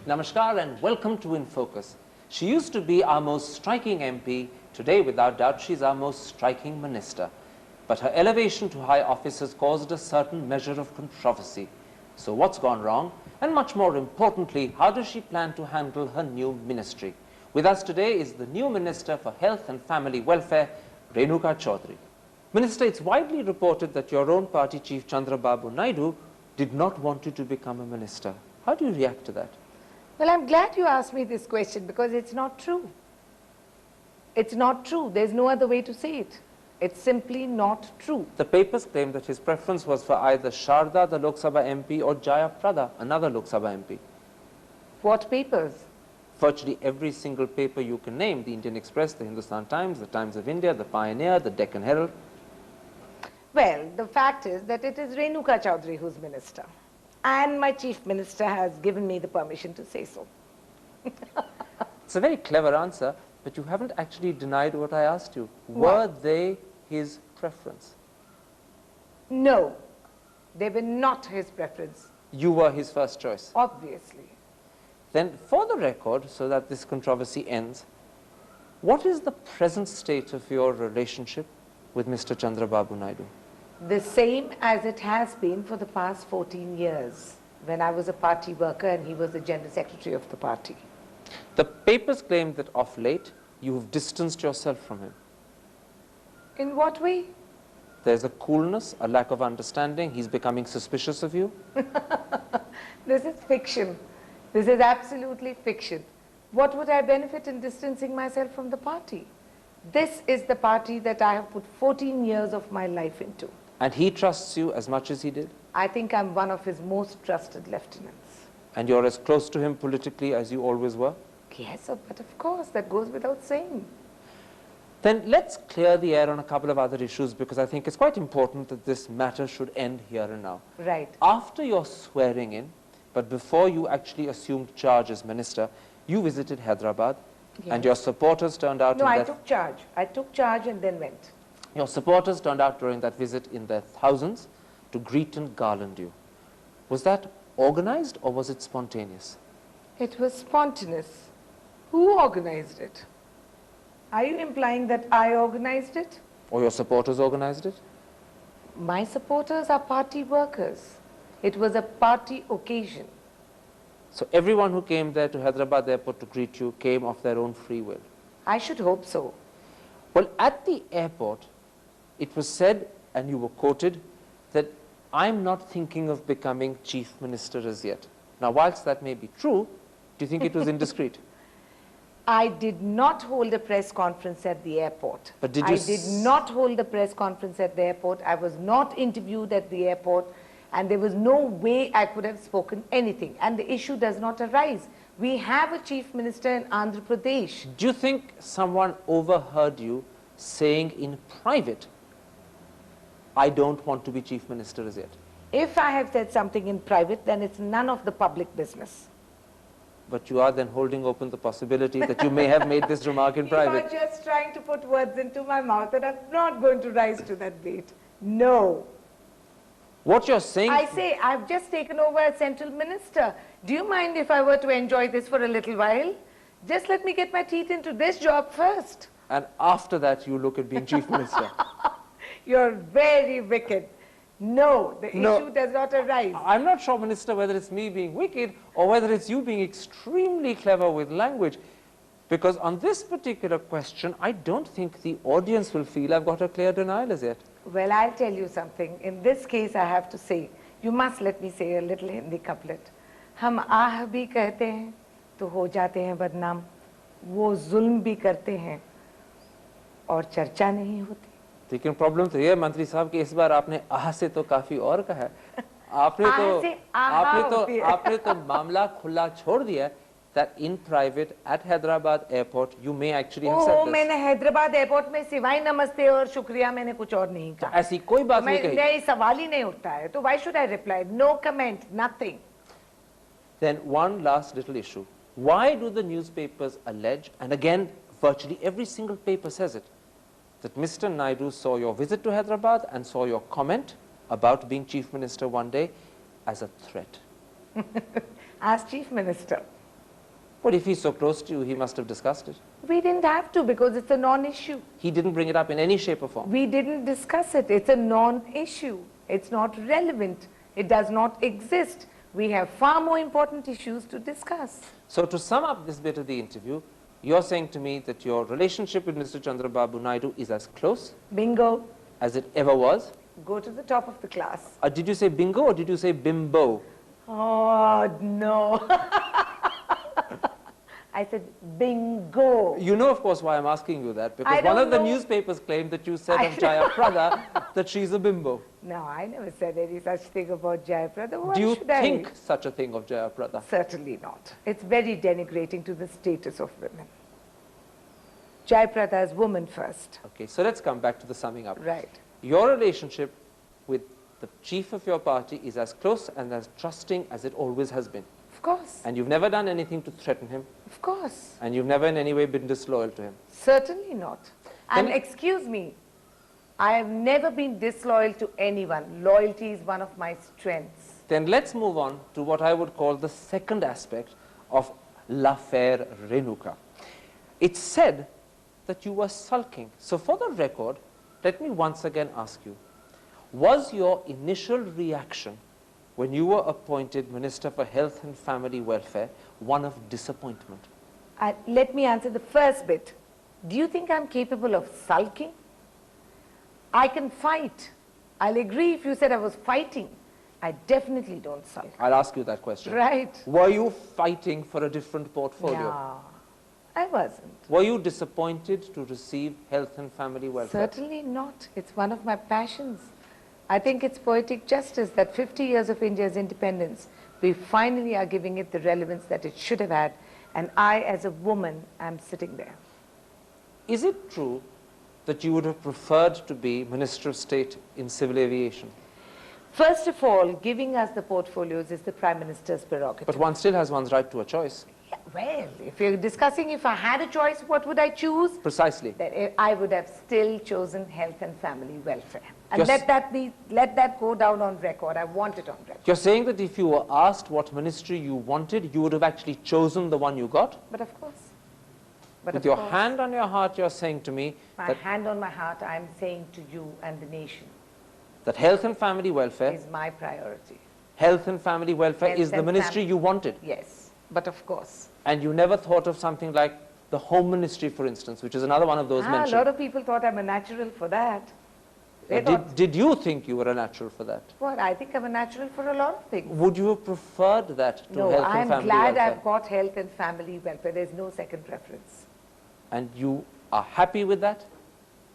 Namaskar and welcome to In Focus. She used to be our most striking MP. Today, without doubt, she's our most striking minister. But her elevation to high office has caused a certain measure of controversy. So what's gone wrong? And much more importantly, how does she plan to handle her new ministry? With us today is the new Minister for Health and Family Welfare, Renuka Chaudhury. Minister, it's widely reported that your own party chief, Chandrababu Naidu, did not want you to become a minister. How do you react to that? Well, I'm glad you asked me this question because it's not true. It's not true. There's no other way to say it. It's simply not true. The papers claim that his preference was for either Sharda, the Lok Sabha MP, or Jayaprada, another Lok Sabha MP. What papers? Virtually every single paper you can name, the Indian Express, the Hindustan Times, the Times of India, the Pioneer, the Deccan Herald. Well, the fact is that it is Renuka Chaudhury who's minister. And my chief minister has given me the permission to say so. It's a very clever answer, but you haven't actually denied what I asked you. What? Were they his preference? No, they were not his preference. You were his first choice. Obviously. Then, for the record, so that this controversy ends, what is the present state of your relationship with Mr. Chandrababu Naidu? The same as it has been for the past 14 years, when I was a party worker and he was the general secretary of the party. The papers claim that of late, you have distanced yourself from him. In what way? There's a coolness, a lack of understanding. He's becoming suspicious of you. This is fiction. This is absolutely fiction. What would I benefit in distancing myself from the party? This is the party that I have put 14 years of my life into. And he trusts you as much as he did? I think I'm one of his most trusted lieutenants. And you're as close to him politically as you always were? Yes, but of course, that goes without saying. Then let's clear the air on a couple of other issues, because I think it's quite important that this matter should end here and now. Right. After your swearing in, but before you actually assumed charge as minister, you visited Hyderabad, and your supporters turned out... No, I took charge. I took charge and then went. Your supporters turned out during that visit in their thousands to greet and garland you. Was that organized or was it spontaneous? It was spontaneous. Who organized it? Are you implying that I organized it? Or your supporters organized it? My supporters are party workers. It was a party occasion. So everyone who came there to Hyderabad airport to greet you came of their own free will? I should hope so. Well, at the airport, it was said, and you were quoted, that I'm not thinking of becoming chief minister as yet. Now, whilst that may be true, do you think it was indiscreet? I did not hold a press conference at the airport. But did you... I did not hold a press conference at the airport. I was not interviewed at the airport. And there was no way I could have spoken anything. And the issue does not arise. We have a chief minister in Andhra Pradesh. Do you think someone overheard you saying in private, I don't want to be chief minister as yet? If I have said something in private, then it's none of the public business. But you are then holding open the possibility that you may have made this remark in private. You are just trying to put words into my mouth, and I'm not going to rise to that bait. No. What you're saying... I say, I've just taken over as central minister. Do you mind if I were to enjoy this for a little while? Just let me get my teeth into this job first. And after that, you look at being chief minister. You're very wicked. No, the issue does not arise. I'm not sure, Minister, whether it's me being wicked or whether it's you being extremely clever with language. Because on this particular question, I don't think the audience will feel I've got a clear denial as yet. Well, I'll tell you something. In this case, I have to say, you must let me say a little Hindi couplet. हम आह भी कहते हैं तो हो जाते हैं बदनाम, वो जुल्म भी करते हैं और चर्चा नहीं होती. लेकिन प्रॉब्लम तो ये मंत्री साहब कि इस बार आपने आह से तो काफी और कहा है. आपने तो मामला खुला छोड़ दिया that in private at Hyderabad airport you may actually have said this. मैंने हैदराबाद एयरपोर्ट में सिवाय नमस्ते और शुक्रिया मैंने कुछ और नहीं कहा. ऐसी कोई बात नहीं कही. मैं सवाल ही नहीं उठता है. तो why should I reply? No comment, nothing. Then one last little issue. Why do the newspapers allege, and again virtually every single paper says it, that Mr. Naidu saw your visit to Hyderabad and saw your comment about being chief minister one day as a threat? As chief minister. Well, if he's so close to you, he must have discussed it. We didn't have to because it's a non-issue. He didn't bring it up in any shape or form. We didn't discuss it. It's a non-issue. It's not relevant. It does not exist. We have far more important issues to discuss. So to sum up this bit of the interview, you're saying to me that your relationship with Mr. Chandrababu Naidu is as close Bingo. as it ever was. Go to the top of the class. Did you say bingo or did you say bimbo? Oh, no. I said bingo. You know, of course, why I'm asking you that, because I one of don't the know. newspapers claimed that you said of Jayaprada that she's a bimbo. No, I never said any such thing about Jayaprada. Why Do you should I? think such a thing of Jayaprada? Certainly not. It's very denigrating to the status of women. Jayaprada is woman first. Okay, so let's come back to the summing up. Right. Your relationship with the chief of your party is as close and as trusting as it always has been. Of course. And you've never done anything to threaten him, Of course. and you've never in any way been disloyal to him. Certainly not. And Then- excuse me, I have never been disloyal to anyone. Loyalty is one of my strengths. Then let's move on to what I would call the second aspect of l'affaire Renuka. It's said that you were sulking. So for the record, let me once again ask you, was your initial reaction when you were appointed Minister for Health and Family Welfare one of disappointment? Let me answer the first bit. Do you think I'm capable of sulking? I can fight. I'll agree if you said I was fighting. I definitely don't sulk. I'll ask you that question. Right. Were you fighting for a different portfolio? No, I wasn't. Were you disappointed to receive Health and Family Welfare? Certainly not. It's one of my passions. I think it's poetic justice that 50 years of India's independence, we finally are giving it the relevance that it should have had. And I, as a woman, am sitting there. Is it true that you would have preferred to be Minister of State in Civil Aviation? First of all, giving us the portfolios is the Prime Minister's prerogative. But one still has one's right to a choice. Yeah, well, if you're discussing if I had a choice, what would I choose? Precisely. That I would have still chosen health and family welfare. And Yes. let that go down on record. I want it on record. You're saying that if you were asked what ministry you wanted, you would have actually chosen the one you got? But of course. But With of your course, hand on your heart, you're saying to me my that, hand on my heart, I'm saying to you and the nation, that Health and Family Welfare, is my priority. Health and Family Welfare Health is the and ministry you wanted. Yes, but of course. And you never thought of something like the Home Ministry, for instance, which is another one of those A mentioned. lot of people thought I'm a natural for that. They thought, Did you think you were a natural for that? well, I think I'm a natural for a lot of things. Would you have preferred that to No, Health and I'm Family glad Welfare? I've got health and family welfare. There's no second preference. And you are happy with that?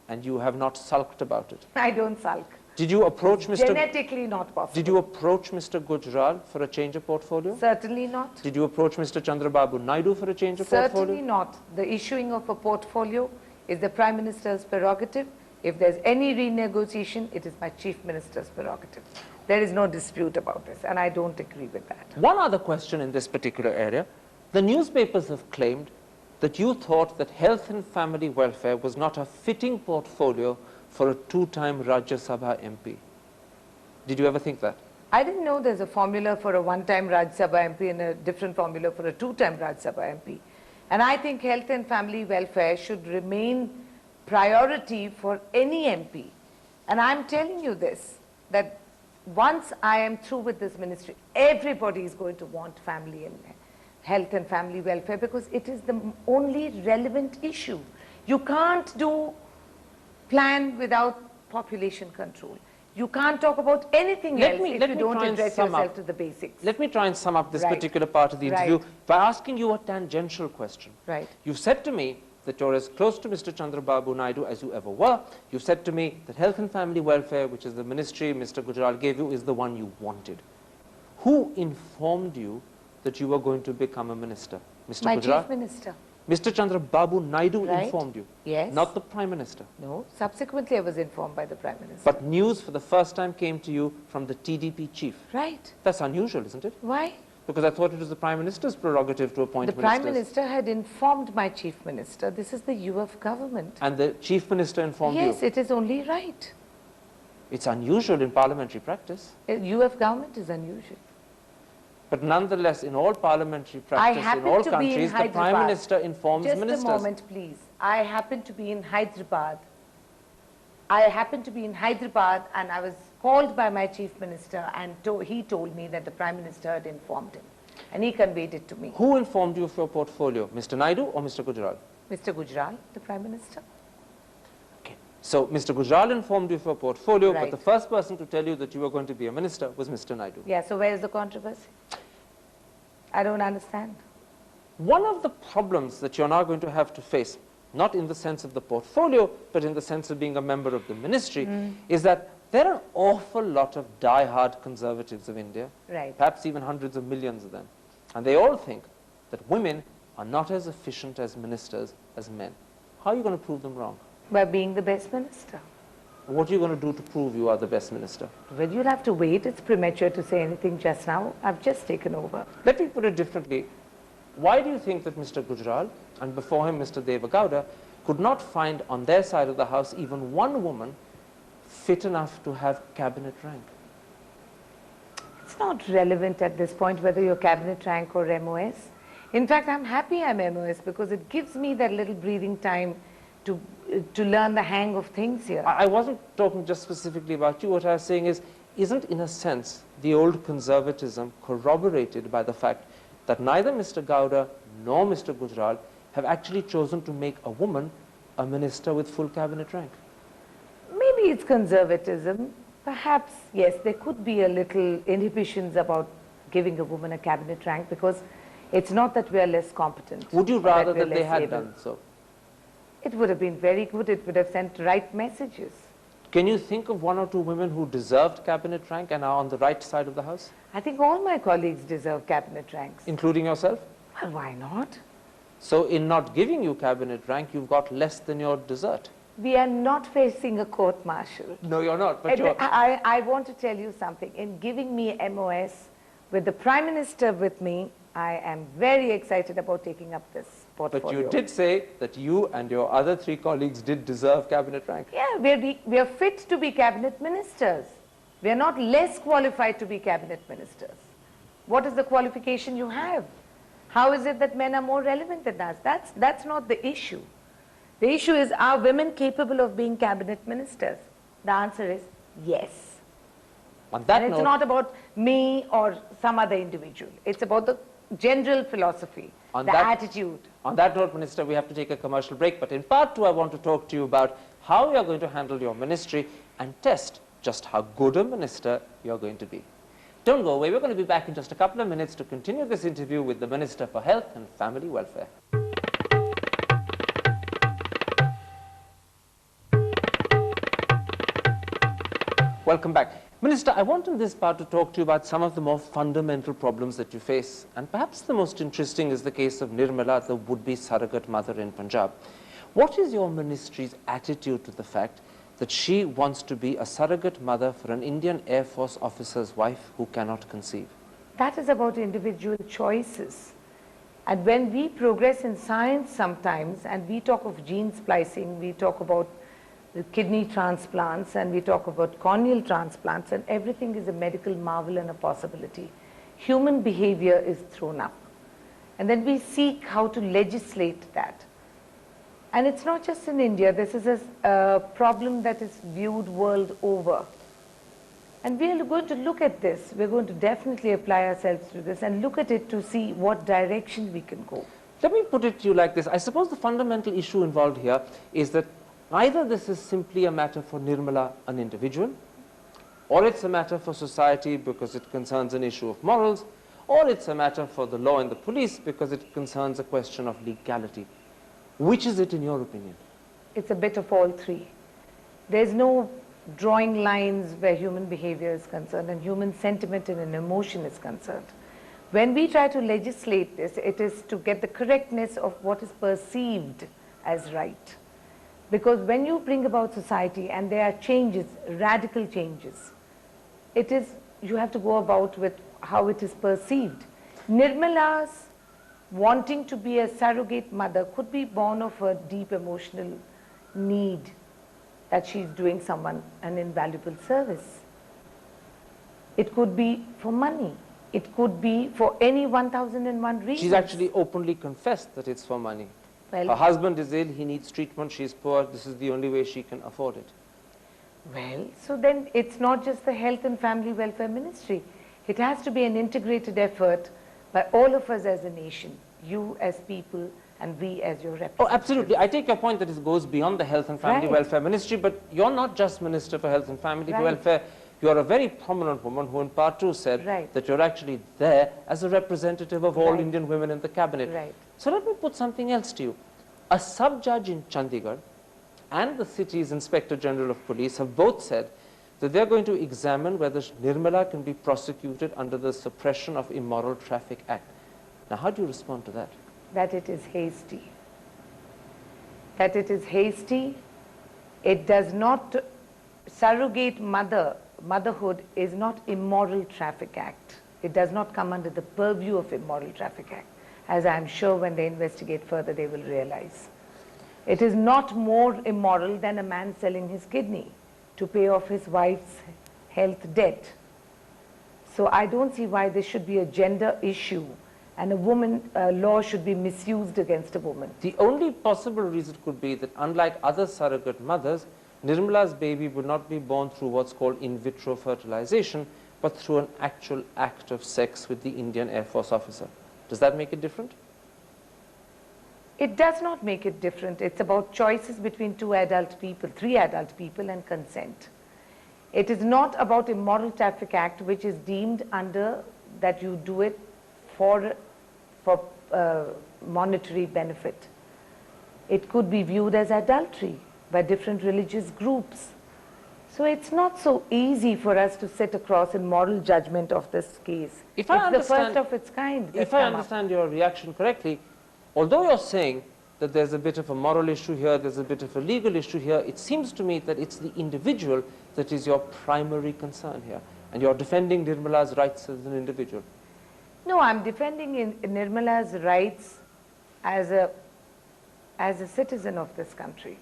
And you have not sulked about it? I don't sulk. Did you approach Mr. Genetically not possible. Did you approach Mr. Gujral for a change of portfolio? Certainly not. Did you approach Mr. Chandrababu Naidu for a change of Certainly portfolio? not. The issuing of a portfolio is the Prime Minister's prerogative. If there's any renegotiation, it is my Chief Minister's prerogative. There is no dispute about this, and I don't agree with that. One other question in this particular area. The newspapers have claimed that you thought that Health and Family Welfare was not a fitting portfolio for a two-time Rajya Sabha MP. Did you ever think that? I didn't know there's a formula for a one-time Rajya Sabha MP and a different formula for a two-time Rajya Sabha MP. And I think health and family welfare should remain priority for any MP. And I'm telling you this, that once I am through with this ministry, everybody is going to want family and health and family welfare because it is the only relevant issue. You can't do plan without population control. You can't talk about anything else if you don't address yourself to the basics. Let me try and sum up this Right. particular part of the interview Right. by asking you a tangential question. Right. You've said to me that you're as close to Mr. Chandrababu Naidu as you ever were. You've said to me that Health and Family Welfare, which is the ministry Mr. Gujral gave you, is the one you wanted. Who informed you that you were going to become a minister? Mr. My Gujral? Chief Minister. Mr. Chandrababu Naidu Right. informed you? Yes. Not the Prime Minister? No, subsequently I was informed by the Prime Minister. But news for the first time came to you from the TDP chief. Right. That's unusual, isn't it? Why? Because I thought it was the Prime Minister's prerogative to appoint The Prime ministers. Minister had informed my Chief Minister. This is the UF government. And the Chief Minister informed Yes, you. it is only right. It's unusual in parliamentary practice. UF government is unusual. But nonetheless, in all parliamentary I practice, in happen all to be in countries, the Prime Hyderabad. Minister informs Just ministers. a moment, please. I happen to be in Hyderabad. I happened to be in Hyderabad and I was called by my Chief Minister and he told me that the Prime Minister had informed him and he conveyed it to me. Who informed you of your portfolio, Mr. Naidu or Mr. Gujral? Mr. Gujral, the Prime Minister. Okay. So Mr. Gujral informed you of your portfolio, Right. but the first person to tell you that you were going to be a minister was Mr. Naidu. Yeah, so where is the controversy? I don't understand. One of the problems that you're now going to have to face, not in the sense of the portfolio, but in the sense of being a member of the ministry, is that there are an awful lot of die-hard conservatives of India, Right. perhaps even hundreds of millions of them. And they all think that women are not as efficient as ministers as men. How are you going to prove them wrong? By being the best minister. What are you going to do to prove you are the best minister? Well, you'll have to wait. It's premature to say anything just now. I've just taken over. Let me put it differently. Why do you think that Mr. Gujral and before him Mr. Devagowda could not find on their side of the house even one woman fit enough to have cabinet rank? It's not relevant at this point whether you're cabinet rank or MOS. In fact, I'm happy I'm MOS because it gives me that little breathing time to learn the hang of things here. I wasn't talking just specifically about you. What I was saying is, isn't in a sense the old conservatism corroborated by the fact that neither Mr. Gowda nor Mr. Gujral have actually chosen to make a woman a minister with full cabinet rank? Maybe it's conservatism. Perhaps, yes, there could be a little inhibitions about giving a woman a cabinet rank because it's not that we are less competent. Would you or that rather we're that they less had able. done so? It would have been very good. It would have sent right messages. Can you think of one or two women who deserved cabinet rank and are on the right side of the house, I think all my colleagues deserve cabinet ranks. including yourself? Well, why not? So in not giving you cabinet rank, you've got less than your desert. We are not facing a court-martial. No, you're not. But you're... I want to tell you something. In giving me MOS with the Prime Minister with me, I am very excited about taking up this portfolio. But you did say that you and your other three colleagues did deserve cabinet rank. Yeah, we are fit to be cabinet ministers. We are not less qualified to be cabinet ministers. What is the qualification you have? How is it that men are more relevant than us? That's not the issue. The issue is, are women capable of being cabinet ministers? The answer is yes. On that And it's note, not about me or some other individual. It's about the general philosophy, the attitude. On that note, Minister, we have to take a commercial break. But in part two, I want to talk to you about how you're going to handle your ministry and test just how good a minister you're going to be. Don't go away. We're going to be back in just a couple of minutes to continue this interview with the Minister for Health and Family Welfare. Welcome back. Minister, I want in this part to talk to you about some of the more fundamental problems that you face. And perhaps the most interesting is the case of Nirmala, the would-be surrogate mother in Punjab. What is your ministry's attitude to the fact that she wants to be a surrogate mother for an Indian Air Force officer's wife who cannot conceive? That is about individual choices. And when we progress in science sometimes, and we talk of gene splicing, we talk about the kidney transplants, and we talk about corneal transplants, and everything is a medical marvel and a possibility. Human behavior is thrown up. And then we seek how to legislate that. And it's not just in India. This is a problem that is viewed world over. And we are going to look at this. We're going to definitely apply ourselves to this and look at it to see what direction we can go. Let me put it to you like this. I suppose the fundamental issue involved here is that either this is simply a matter for Nirmala, an individual, or it's a matter for society because it concerns an issue of morals, or it's a matter for the law and the police because it concerns a question of legality. Which is it in your opinion? It's a bit of all three. There's no drawing lines where human behavior is concerned and human sentiment and an emotion is concerned. When we try to legislate this, it is to get the correctness of what is perceived as right. Because when you bring about society and there are changes, radical changes, it is, you have to go about with how it is perceived. Nirmala's wanting to be a surrogate mother could be born of a deep emotional need that she's doing someone an invaluable service. It could be for money. It could be for any 1001 reasons. She's actually openly confessed that it's for money. Well, her husband is ill, he needs treatment, she's poor, this is the only way she can afford it. well, so then it's not just the Health and Family Welfare Ministry. It has to be an integrated effort by all of us as a nation, you as people and we as your representatives. Oh, absolutely. I take your point that it goes beyond the Health and Family Right. Welfare Ministry, but you're not just Minister for Health and Family Right. Welfare. You're a very prominent woman who in part two said Right. that you're actually there as a representative of all Right. Indian women in the cabinet. Right. So let me put something else to you. A sub-judge in Chandigarh and the city's Inspector General of Police have both said that they're going to examine whether Nirmala can be prosecuted under the Suppression of Immoral Traffic Act. Now, how do you respond to that? That it is hasty. That it is hasty. It does not, surrogate motherhood is not Immoral Traffic Act. It does not come under the purview of Immoral Traffic Act, as I'm sure when they investigate further they will realize. It is not more immoral than a man selling his kidney to pay off his wife's health debt. So I don't see why this should be a gender issue and a woman law should be misused against a woman. The only possible reason could be that unlike other surrogate mothers, Nirmala's baby will not be born through what's called in vitro fertilization, but through an actual act of sex with the Indian Air Force officer. Does that make it different? It does not make it different. It's about choices between two adult people, three adult people, and consent. It is not about Immoral Traffic Act, which is deemed under that you do it for monetary benefit. It could be viewed as adultery by different religious groups. So it's not so easy for us to sit across in moral judgment of this case. If It's I the first of its kind. If I understand your reaction correctly, although you're saying that there's a bit of a moral issue here, there's a bit of a legal issue here, it seems to me that it's the individual that is your primary concern here. And you're defending Nirmala's rights as an individual. No, I'm defending Nirmala's rights as a citizen of this country.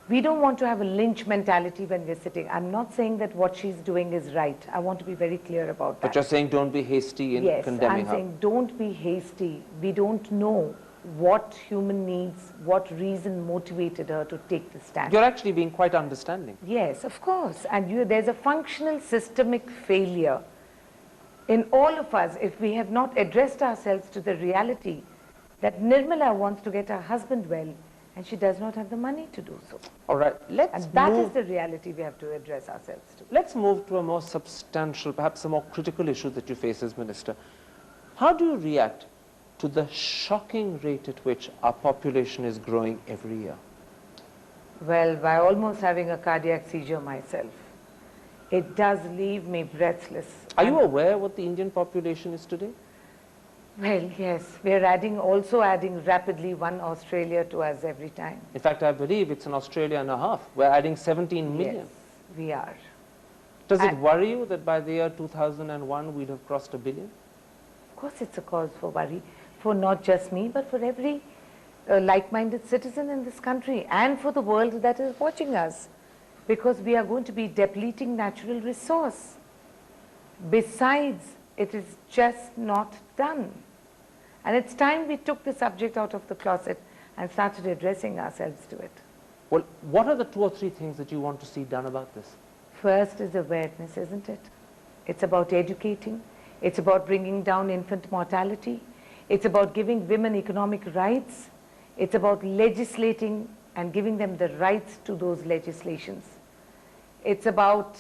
We don't want to have a lynch mentality when we're sitting. I'm not saying that what she's doing is right. I want to be very clear about that. But you're saying don't be hasty in condemning her. I'm saying don't be hasty. We don't know what human needs, what reason motivated her to take the stand. You're actually being quite understanding. Yes, of course. And there's a functional systemic failure in all of us if we have not addressed ourselves to the reality that Nirmala wants to get her husband well and she does not have the money to do so. All right, And that is the reality we have to address ourselves to. Let's move to a more substantial, perhaps a more critical issue that you face as Minister. How do you react to the shocking rate at which our population is growing every year? Well, by almost having a cardiac seizure myself, it does leave me breathless. Are you aware what the Indian population is today? Well, yes, we're also adding rapidly one Australia to us every time. In fact, I believe it's an Australia and a half. We're adding 17 million. Yes, we are. Does it worry you that by the year 2001 we'd have crossed 1 billion? Of course, it's a cause for worry, for not just me, but for every like-minded citizen in this country and for the world that is watching us, because we are going to be depleting natural resource. Besides, it is just not done. And it's time we took the subject out of the closet and started addressing ourselves to it. Well, what are the 2 or 3 things that you want to see done about this? First is awareness, isn't it? It's about educating. It's about bringing down infant mortality. It's about giving women economic rights. It's about legislating and giving them the rights to those legislations. It's about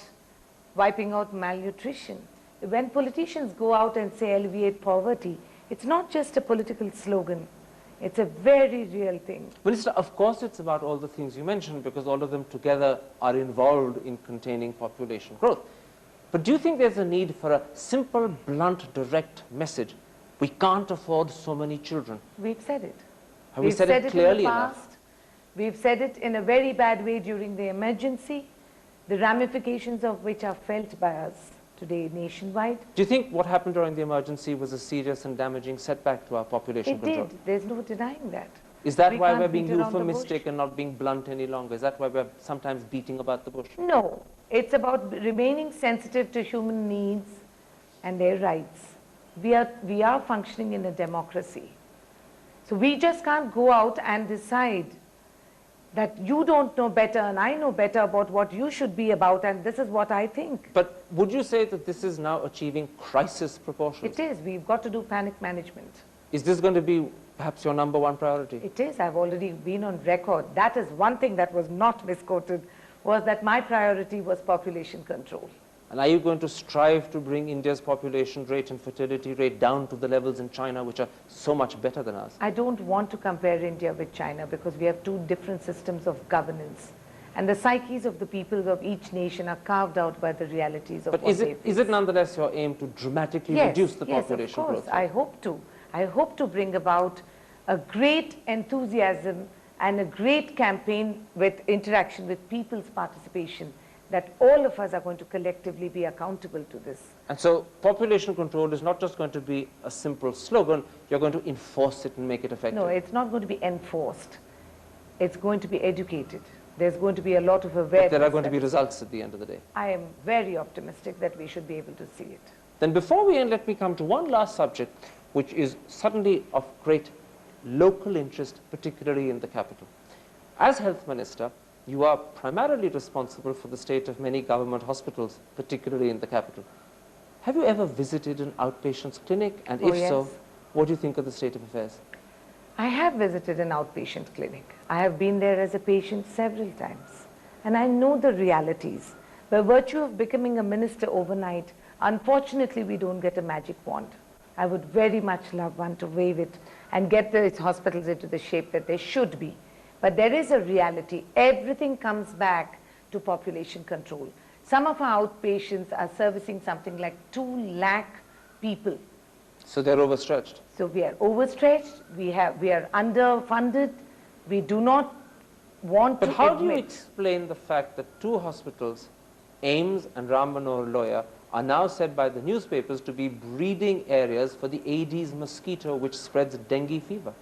wiping out malnutrition. When politicians go out and say alleviate poverty, it's not just a political slogan. It's a very real thing. Minister, of course it's about all the things you mentioned because all of them together are involved in containing population growth. But do you think there's a need for a simple, blunt, direct message? We can't afford so many children. We've said it. Have we said it clearly enough? We've said it in a very bad way during the emergency, the ramifications of which are felt by us today nationwide. Do you think what happened during the emergency was a serious and damaging setback to our population control? It did. There's no denying that. Is that why we're being beat around the euphemistic bush. and not being blunt any longer? Is that why we're sometimes beating about the bush? No. It's about remaining sensitive to human needs and their rights. We are functioning in a democracy. So we just can't go out and decide that you don't know better and I know better about what you should be about, and this is what I think. But would you say that this is now achieving crisis proportions? It is. We've got to do panic management. Is this going to be perhaps your #1 priority? It is. I've already been on record. That is one thing that was not misquoted, was that my priority was population control. And are you going to strive to bring India's population rate and fertility rate down to the levels in China, which are so much better than ours? I don't want to compare India with China because we have two different systems of governance. And the psyches of the peoples of each nation are carved out by the realities of but what they face. is it nonetheless your aim to dramatically reduce the population growth? Yes, of course. I hope to. I hope to bring about a great enthusiasm and a great campaign with interaction with people's participation, that all of us are going to collectively be accountable to this. And so population control is not just going to be a simple slogan, you're going to enforce it and make it effective. No, it's not going to be enforced. It's going to be educated. There's going to be a lot of awareness. But there are going to be results at the end of the day. I am very optimistic that we should be able to see it. Then before we end, let me come to one last subject, which is suddenly of great local interest, particularly in the capital. As Health Minister, you are primarily responsible for the state of many government hospitals, particularly in the capital. Have you ever visited an outpatient's clinic? And if so, what do you think of the state of affairs? I have visited an outpatient clinic. I have been there as a patient several times. And I know the realities. By virtue of becoming a minister overnight, unfortunately, we don't get a magic wand. I would very much love one to wave it and get these hospitals into the shape that they should be. But there is a reality. Everything comes back to population control. Some of our outpatients are servicing something like 2 lakh people. So they're overstretched. So we are overstretched. We are underfunded. We do not want to admit. But how do you explain the fact that 2 hospitals, AIIMS and Ram Manohar Lohia, are now said by the newspapers to be breeding areas for the Aedes mosquito, which spreads dengue fever?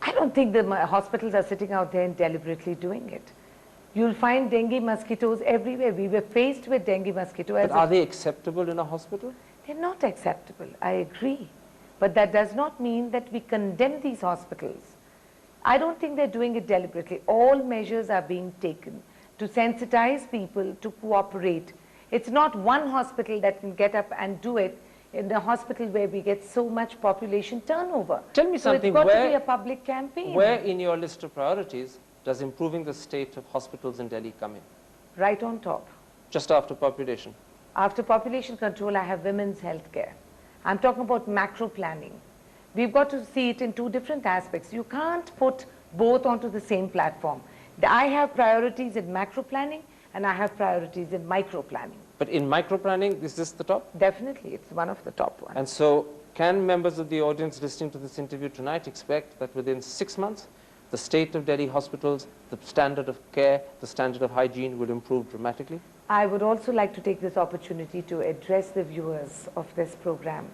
I don't think the hospitals are sitting out there and deliberately doing it. You'll find dengue mosquitoes everywhere. We were faced with dengue mosquito. But are they acceptable in a hospital? They're not acceptable, I agree. But that does not mean that we condemn these hospitals. I don't think they're doing it deliberately. All measures are being taken to sensitize people to cooperate. It's not one hospital that can get up and do it in a hospital where we get so much population turnover. Tell me something. So it's got to be a public campaign. Where in your list of priorities does improving the state of hospitals in Delhi come in? Right on top. Just after population? After population control, I have women's health care. I'm talking about macro planning. We've got to see it in 2 different aspects. You can't put both onto the same platform. I have priorities in macro planning and I have priorities in micro planning. But in micro planning, is this the top? Definitely, it's one of the top ones. And so can members of the audience listening to this interview tonight expect that within 6 months, the state of Delhi hospitals, the standard of care, the standard of hygiene will improve dramatically? I would also like to take this opportunity to address the viewers of this program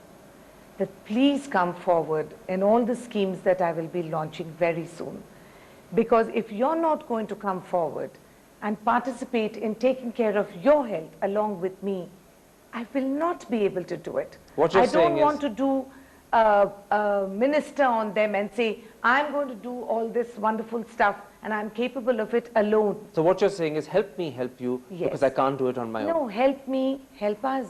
that please come forward in all the schemes that I will be launching very soon. Because if you're not going to come forward and participate in taking care of your health along with me, I will not be able to do it. What you're I saying don't want to do a minister on them and say, I'm going to do all this wonderful stuff and I'm capable of it alone. So what you're saying is help me help you, Yes. because I can't do it on my own. No, help me, help us.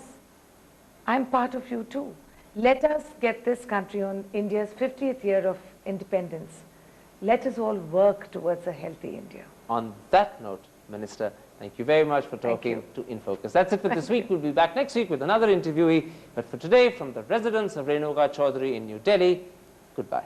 I'm part of you too. Let us get this country on India's 50th year of independence. Let us all work towards a healthy India. On that note, Minister, thank you very much for talking to InFocus. That's it for this week. We'll be back next week with another interviewee. But for today, from the residence of Renuka Chaudhury in New Delhi, goodbye.